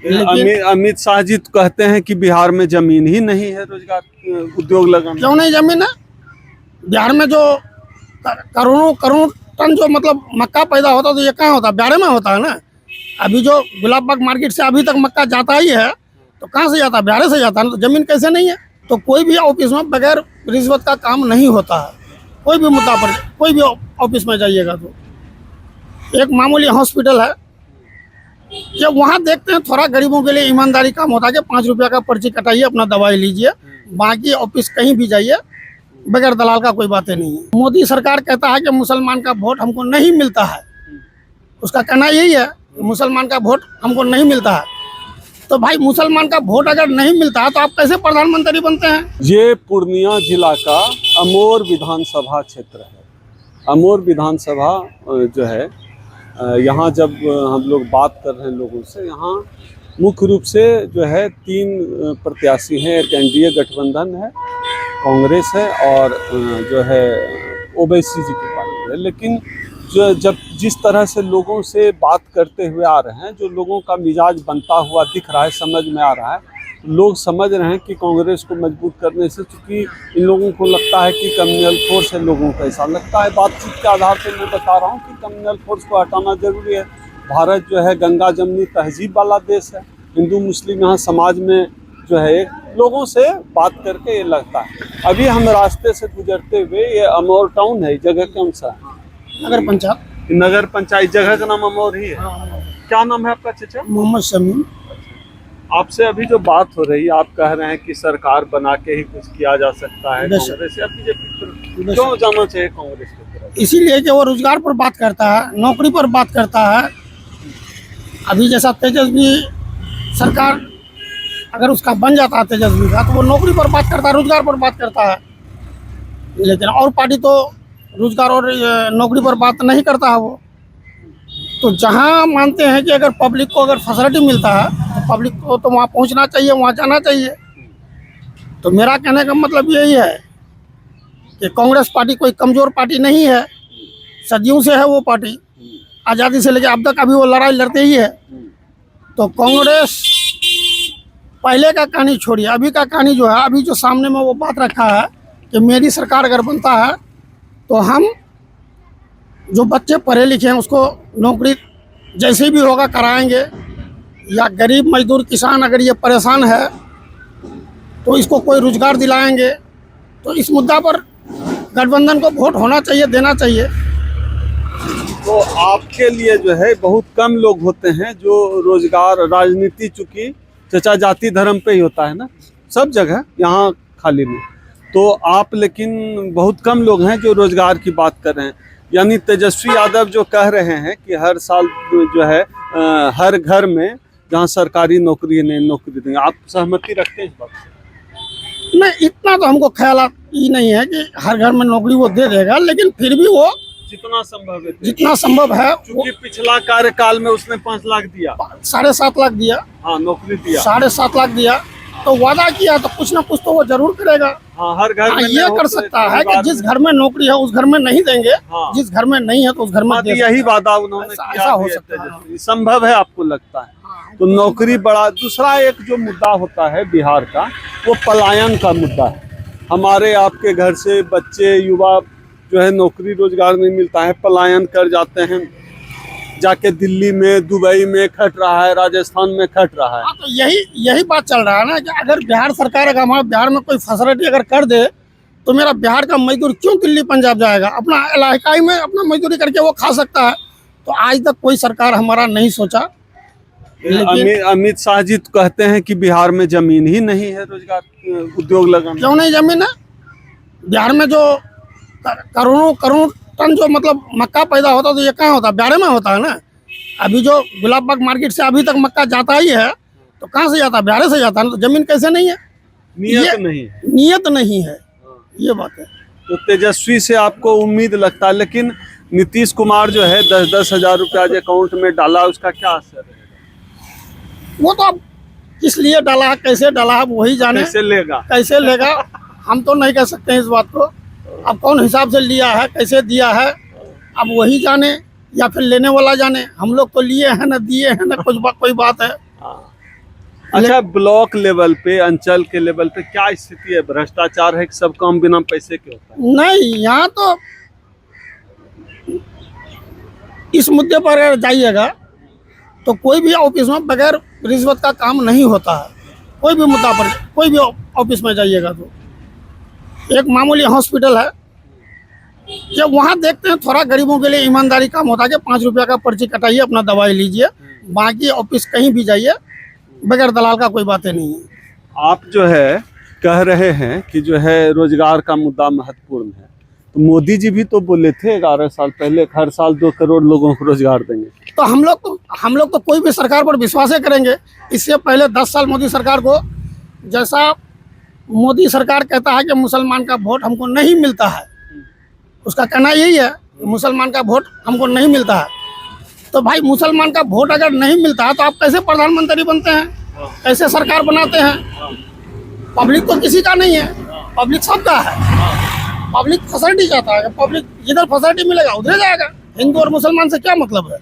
अमित शाह जी तो कहते हैं कि बिहार में जमीन ही नहीं है रोजगार उद्योग लगाने। क्यों नहीं जमीन है? बिहार में जो करोड़ों करोड़ टन जो मतलब मक्का पैदा होता तो ये कहाँ होता? बिहार में होता है ना। अभी जो गुलाबबाग मार्केट से अभी तक मक्का जाता ही है तो कहाँ से जाता है? बिहार से जाता है ना। तो जमीन कैसे नहीं है? तो कोई भी ऑफिस में बगैर रिश्वत का काम नहीं होता है। कोई भी मुद्दा पर कोई भी ऑफिस में जाइएगा तो एक मामूली हॉस्पिटल है, जब वहाँ देखते हैं थोड़ा गरीबों के लिए ईमानदारी काम होता है कि 5 रुपया का पर्ची कटाइए, अपना दवाई लीजिए। बाकी ऑफिस कहीं भी जाइए बगैर दलाल का कोई बातें नहीं है। मोदी सरकार कहता है कि मुसलमान का वोट हमको नहीं मिलता है, उसका कहना यही है मुसलमान का वोट हमको नहीं मिलता है। तो भाई मुसलमान का वोट अगर नहीं मिलता है तो आप कैसे प्रधानमंत्री बनते हैं? ये पूर्णिया जिला का अमोर विधानसभा क्षेत्र है। अमोर विधानसभा जो है यहाँ जब हम लोग बात कर रहे हैं लोगों से, यहाँ मुख्य रूप से जो है 3 प्रत्याशी हैं। एक एनडीए गठबंधन है, कांग्रेस है और जो है ओवैसी जी की पार्टी है। लेकिन जब जिस तरह से लोगों से बात करते हुए आ रहे हैं, जो लोगों का मिजाज बनता हुआ दिख रहा है, समझ में आ रहा है, लोग समझ रहे हैं कि कांग्रेस को मजबूत करने से, चूँकि इन लोगों को लगता है कि कम्युनल फोर्स है, लोगों को ऐसा लगता है। बातचीत के आधार पर मैं बता रहा हूँ कि कम्युनल फोर्स को हटाना जरूरी है। भारत जो है गंगा जमनी तहजीब वाला देश है। हिंदू मुस्लिम यहाँ समाज में जो है लोगों से बात करके ये लगता है। अभी हम रास्ते से गुजरते हुए, ये अमोर टाउन है, जगह कौन सा है? नगर पंचायत जगह का नाम अमोर ही है। क्या नाम है आपका चाचा? मोहम्मद शमीम। आपसे अभी जो बात हो रही है, आप कह रहे हैं कि सरकार बना के ही कुछ किया जा सकता है कांग्रेस या बीजेपी। क्यों जाना चाहिए कांग्रेस की तरफ? इसीलिए कि वो रोजगार पर बात करता है, नौकरी पर बात करता है। अभी जैसा तेजस्वी सरकार अगर उसका बन जाता है तेजस्वी का, तो वो नौकरी पर बात करता है, रोजगार पर बात करता है। लेकिन और पार्टी तो रोजगार और नौकरी पर बात नहीं करता है वो। तो जहाँ मानते हैं कि अगर पब्लिक को अगर फैसिलिटी मिलता है तो पब्लिक को तो वहाँ पहुँचना चाहिए, वहाँ जाना चाहिए। तो मेरा कहने का मतलब यही है कि कांग्रेस पार्टी कोई कमज़ोर पार्टी नहीं है, सदियों से है वो पार्टी, आज़ादी से लेकर अब तक अभी वो लड़ाई लड़ते ही है। तो कांग्रेस पहले का कहानी छोड़िए, अभी का कहानी जो है, अभी जो सामने में वो बात रखा है कि मेरी सरकार अगर बनता है तो हम जो बच्चे पढ़े लिखे हैं उसको नौकरी जैसे भी होगा कराएंगे, या गरीब मजदूर किसान अगर ये परेशान है तो इसको कोई रोजगार दिलाएंगे। तो इस मुद्दा पर गठबंधन को वोट होना चाहिए, देना चाहिए। तो आपके लिए जो है बहुत कम लोग होते हैं जो रोजगार, राजनीति चूँकि चचा जाति धर्म पे ही होता है ना सब जगह, यहाँ खाली नहीं। तो आप लेकिन बहुत कम लोग हैं जो रोजगार की बात कर रहे हैं। यानी तेजस्वी यादव जो कह रहे हैं कि हर साल जो है हर घर में जहाँ सरकारी नौकरी नहीं, नौकरी देंगे, आप सहमति रखते हैं इस बात से? नहीं, इतना तो हमको ख्याल ही नहीं है कि हर घर में नौकरी वो दे देगा, लेकिन फिर भी वो जितना संभव है, जितना संभव है। क्योंकि पिछला कार्यकाल में उसने 5 लाख दिया, 7.5 लाख दिया। हाँ, नौकरी दिया, 7.5 लाख दिया। तो वादा किया तो कुछ ना कुछ तो वो जरूर करेगा। हाँ, हर घर में ये कर सकता है कि जिस घर में नौकरी है उस घर में नहीं देंगे, हाँ, जिस घर में नहीं है तो उस घर में दे। यही वादा उन्होंने किया। ऐसा हो सकता है, संभव है आपको लगता है? तो नौकरी बड़ा। दूसरा एक जो मुद्दा होता है बिहार का, वो पलायन का मुद्दा है। हमारे आपके घर से बच्चे, युवा जो है नौकरी रोजगार नहीं मिलता है, पलायन कर जाते हैं, जाके दिल्ली में, दुबई में खट रहा है, राजस्थान में खट रहा है। तो यही बात चल रहा है ना कि अगर बिहार सरकार, अगर हमारे बिहार में कोई फैसिलिटी अगर कर दे तो मेरा बिहार का मजदूर क्यों दिल्ली पंजाब जाएगा? अपना इलाकाई में अपना मजदूरी करके वो खा सकता है। तो आज तक कोई सरकार हमारा नहीं सोचा। अमित शाह जी तो कहते हैं कि बिहार में जमीन ही नहीं है रोजगार उद्योग लगाने। क्यों नहीं जमीन है? बिहार में जो करोड़ों करोड़ टन जो मतलब मक्का पैदा होता तो ये कहाँ होता? बिहार में होता है ना। अभी जो गुलाबबाग मार्केट से अभी तक मक्का जाता ही है तो कहाँ से जाता है? बिहार से जाता है। तो जमीन कैसे नहीं है? नियत नहीं है, ये बात है। तो तेजस्वी से आपको उम्मीद लगता है, लेकिन नीतीश कुमार जो है 10-10 हजार रुपया अकाउंट में डाला, उसका क्या असर है? वो तो अब किस लिए डाला है, कैसे डाला है, वही जाने। कैसे लेगा हम तो नहीं कह सकते हैं इस बात को। अब कौन हिसाब से लिया है, कैसे दिया है, अब वही जाने या फिर लेने वाला जाने। हम लोग तो लिए हैं ना, दिए हैं ना, कोई बात है। अच्छा, ब्लॉक लेवल पे, अंचल के लेवल पे क्या स्थिति है? भ्रष्टाचार है कि सब काम बिना पैसे के होता है? नहीं, यहाँ तो इस मुद्दे पर अगर जाइएगा तो कोई भी ऑफिस में बगैर रिश्वत का काम नहीं होता है। कोई भी मुद्दा पर, कोई भी ऑफिस में जाइएगा तो एक मामूली हॉस्पिटल है, जब वहाँ देखते हैं थोड़ा गरीबों के लिए ईमानदारी काम होता है कि 5 रुपया का पर्ची कटाइए, अपना दवाई लीजिए। बाकी ऑफिस कहीं भी जाइए बगैर दलाल का कोई बातें नहीं है। आप जो है कह रहे हैं कि जो है रोजगार का मुद्दा महत्वपूर्ण है, तो मोदी जी भी तो बोले थे 11 साल पहले हर साल 2 करोड़ लोगों को रोजगार देंगे। तो हम लोग तो कोई भी सरकार पर विश्वास ही करेंगे। इससे पहले 10 साल मोदी सरकार को, जैसा मोदी सरकार कहता है कि मुसलमान का वोट हमको नहीं मिलता है, उसका कहना यही है मुसलमान का वोट हमको नहीं मिलता है। तो भाई मुसलमान का वोट अगर नहीं मिलता है तो आप कैसे प्रधानमंत्री बनते हैं, कैसे सरकार बनाते हैं? पब्लिक तो किसी का नहीं है, पब्लिक सबका है। पब्लिक फैसिलिटी चाहता है, पब्लिक जिधर फैसिलिटी मिलेगा उधर जाएगा। हिंदू और मुसलमान से क्या मतलब है?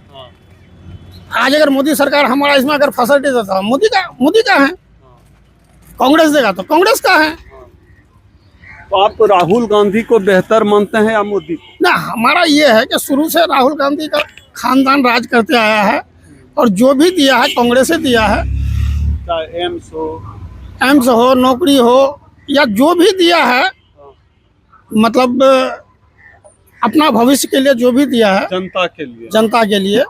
आज अगर मोदी सरकार हमारा इसमें अगर फैसिलिटी देता है, मोदी का है, कांग्रेस देगा तो कांग्रेस का है। तो आप राहुल गांधी को बेहतर मानते हैं या मोदी को? ना, हमारा ये है कि शुरू से राहुल गांधी का खानदान राज करते आया है और जो भी दिया है कांग्रेस से दिया है। चाहे एम्स हो, नौकरी हो या जो भी दिया है, मतलब अपना भविष्य के लिए जो भी दिया है जनता के लिए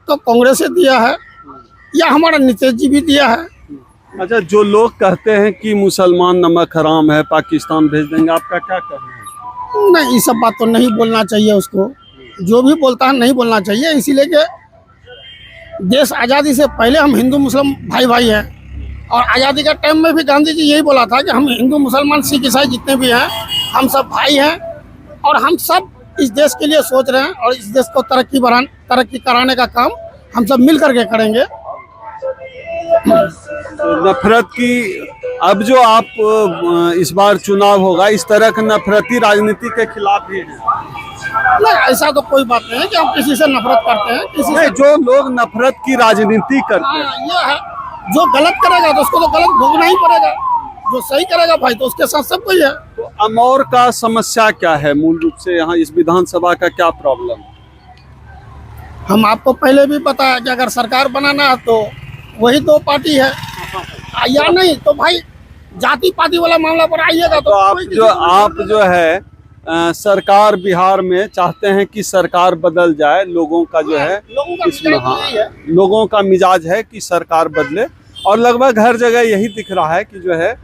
तो कांग्रेस से दिया है या हमारा नीतीश जी भी दिया है। अच्छा, जो लोग कहते हैं कि मुसलमान नमक हराम है, पाकिस्तान भेज देंगे, आपका क्या कहना है? नहीं, ये सब बात तो नहीं बोलना चाहिए उसको। जो भी बोलता है नहीं बोलना चाहिए, इसीलिए कि देश आज़ादी से पहले हम हिंदू मुस्लिम भाई भाई हैं और आज़ादी का टाइम में भी गांधी जी यही बोला था कि हम हिंदू मुसलमान सिख ईसाई जितने भी हैं हम सब भाई हैं और हम सब इस देश के लिए सोच रहे हैं और इस देश को तरक्की कराने का काम हम सब मिल करके करेंगे। नफरत की, अब जो आप इस बार चुनाव होगा इस तरह की नफरती राजनीति के खिलाफ ही है? नहीं, ऐसा तो कोई बात नहीं है कि हम किसी से नफरत करते हैं, किसी से। जो लोग नफरत की राजनीति करते हैं, ये है, जो गलत करेगा तो उसको तो गलत भोगना ही पड़ेगा, जो सही करेगा भाई तो उसके साथ सब कोई है। तो अमौर का समस्या क्या है मूल रूप से? यहाँ इस विधानसभा का क्या प्रॉब्लम? हम आपको पहले भी बताया कि अगर सरकार बनाना है तो वही 2 पार्टी है, या नहीं तो भाई जाति पाति वाला मामला पर आइएगा तो आप जो है सरकार बिहार में चाहते हैं कि सरकार बदल जाए, लोगों का जो है लोगों का मिजाज है कि सरकार बदले और लगभग हर जगह यही दिख रहा है कि जो है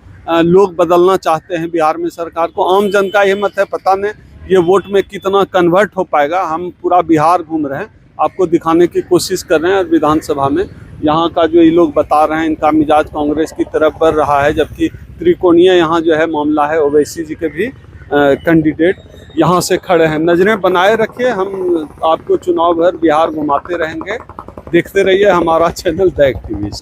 लोग बदलना चाहते हैं बिहार में सरकार को। आम जन का हिम्मत है, पता नहीं ये वोट में कितना कन्वर्ट हो पाएगा। हम पूरा बिहार घूम रहे हैं, आपको दिखाने की कोशिश कर रहे हैं। विधानसभा में यहाँ का जो ये लोग बता रहे हैं इनका मिजाज कांग्रेस की तरफ बढ़ रहा है, जबकि त्रिकोणीय यहाँ जो है मामला है। ओवैसी जी के भी कैंडिडेट यहाँ से खड़े हैं। नजरें बनाए रखिए, हम आपको चुनाव भर बिहार घुमाते रहेंगे। देखते रहिए हमारा चैनल दैग टीवी।